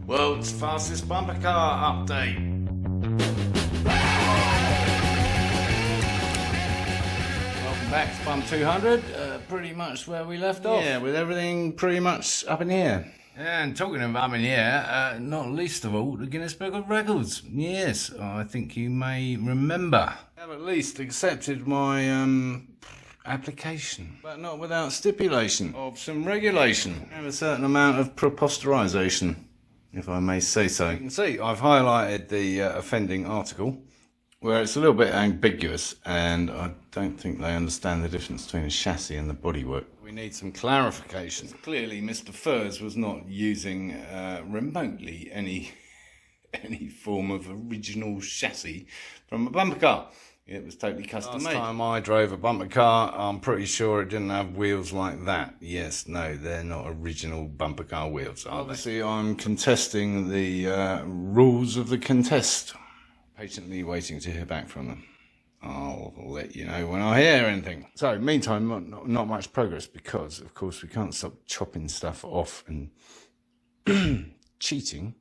World's fastest bumper car update. Welcome back to Bump 200, pretty much where we left off. Yeah, with everything pretty much up in here. And talking of up in here, not least of all, the Guinness Book of Records. Yes, I think you may remember. I have at least accepted my application, but not without stipulation of some regulation and a certain amount of preposterization, if I may say so. You can see I've highlighted the offending article where it's a little bit ambiguous, and I don't think they understand the difference between a chassis and the bodywork. We need some clarification. Clearly Mr. Furs was not using remotely any form of original chassis from a bumper car. It was totally custom made. Last time I drove a bumper car, I'm pretty sure it didn't have wheels like that. Yes, no, they're not original bumper car wheels, are they? Obviously, I'm contesting the rules of the contest. Patiently waiting to hear back from them. I'll let you know when I hear anything. So, meantime, not much progress because, of course, we can't stop chopping stuff off and cheating.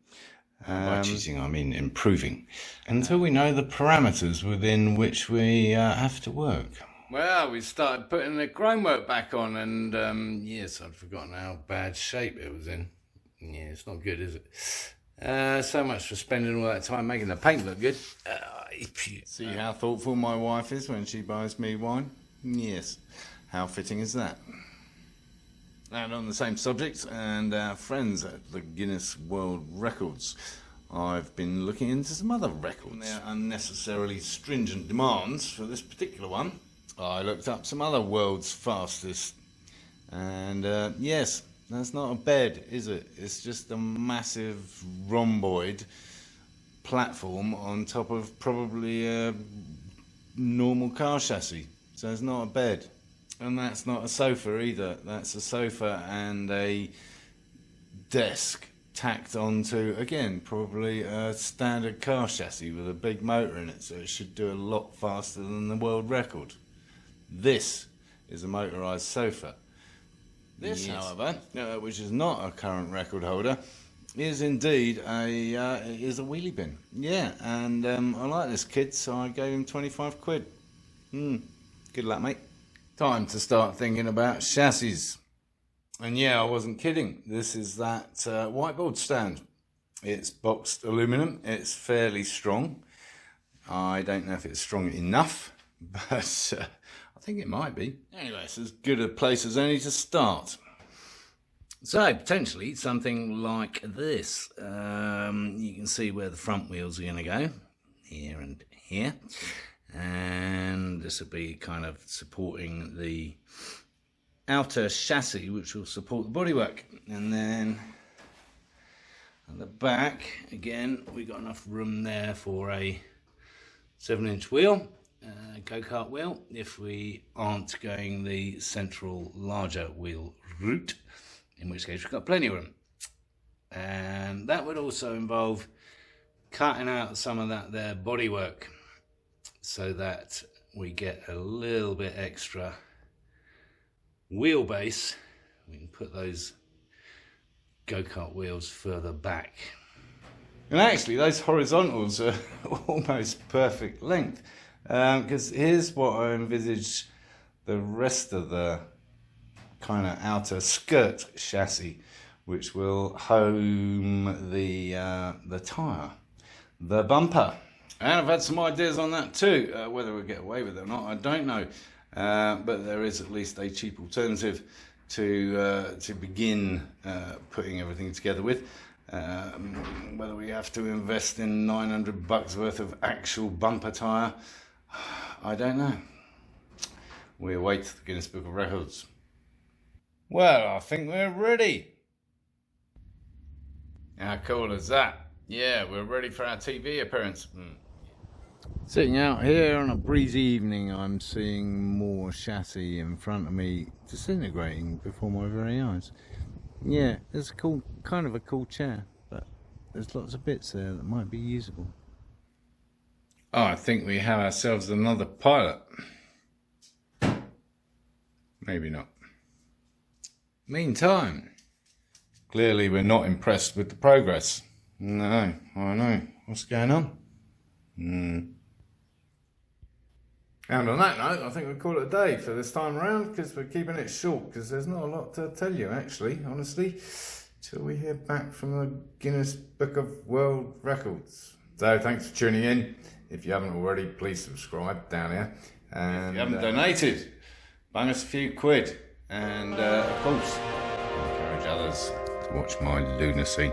By cheating, I mean improving. Until we know the parameters within which we have to work. Well, we started putting the chromework back on, and yes, I'd forgotten how bad shape it was in. Yeah, it's not good, is it? So much for spending all that time making the paint look good. See how thoughtful my wife is when she buys me wine? Yes. How fitting is that? And on the same subject, and our friends at the Guinness World Records, I've been looking into some other records. Their unnecessarily stringent demands for this particular one. I looked up some other world's fastest, and yes, that's not a bed, is it? It's just a massive rhomboid platform on top of probably a normal car chassis. So it's not a bed. And that's not a sofa either. That's a sofa and a desk tacked onto, again, probably a standard car chassis with a big motor in it. So it should do a lot faster than the world record. This is a motorised sofa. This, yes, however, which is not a current record holder, is indeed a wheelie bin. Yeah, and I like this kid, so I gave him 25 quid. Good luck, mate. Time to start thinking about chassis. And yeah, I wasn't kidding. This is that whiteboard stand. It's boxed aluminum. It's fairly strong. I don't know if it's strong enough, but I think it might be. Anyway, it's as good a place as any to start. So, potentially something like this. You can see where the front wheels are going to go. Here and here. And this will be kind of supporting the outer chassis, which will support the bodywork. And then at the back, again, we've got enough room there for a 7-inch wheel, go-kart wheel, if we aren't going the central larger wheel route, in which case we've got plenty of room. And that would also involve cutting out some of that there bodywork, so that we get a little bit extra wheelbase. We can put those go-kart wheels further back. And actually those horizontals are almost perfect length, because here's what I envisage the rest of the kind of outer skirt chassis, which will home the tyre, the bumper. And I've had some ideas on that too. Whether we'll get away with it or not, I don't know. But there is at least a cheap alternative to begin putting everything together with. Whether we have to invest in $900 worth of actual bumper tyre, I don't know. We await the Guinness Book of Records. Well, I think we're ready. How cool is that? Yeah, we're ready for our TV appearance. Sitting out here on a breezy evening, I'm seeing more chassis in front of me disintegrating before my very eyes. Yeah, it's a cool, kind of a cool chair, but there's lots of bits there that might be usable. Oh, I think we have ourselves another pilot. Maybe not. Meantime, clearly we're not impressed with the progress. No, I know. What's going on? And on that note, I think we'll call it a day for this time around, because we're keeping it short, because there's not a lot to tell you, actually, honestly, till we hear back from the Guinness Book of World Records. So thanks for tuning in. If you haven't already, please subscribe down here. And if you haven't donated, bang us a few quid. And of course, encourage others to watch my lunacy.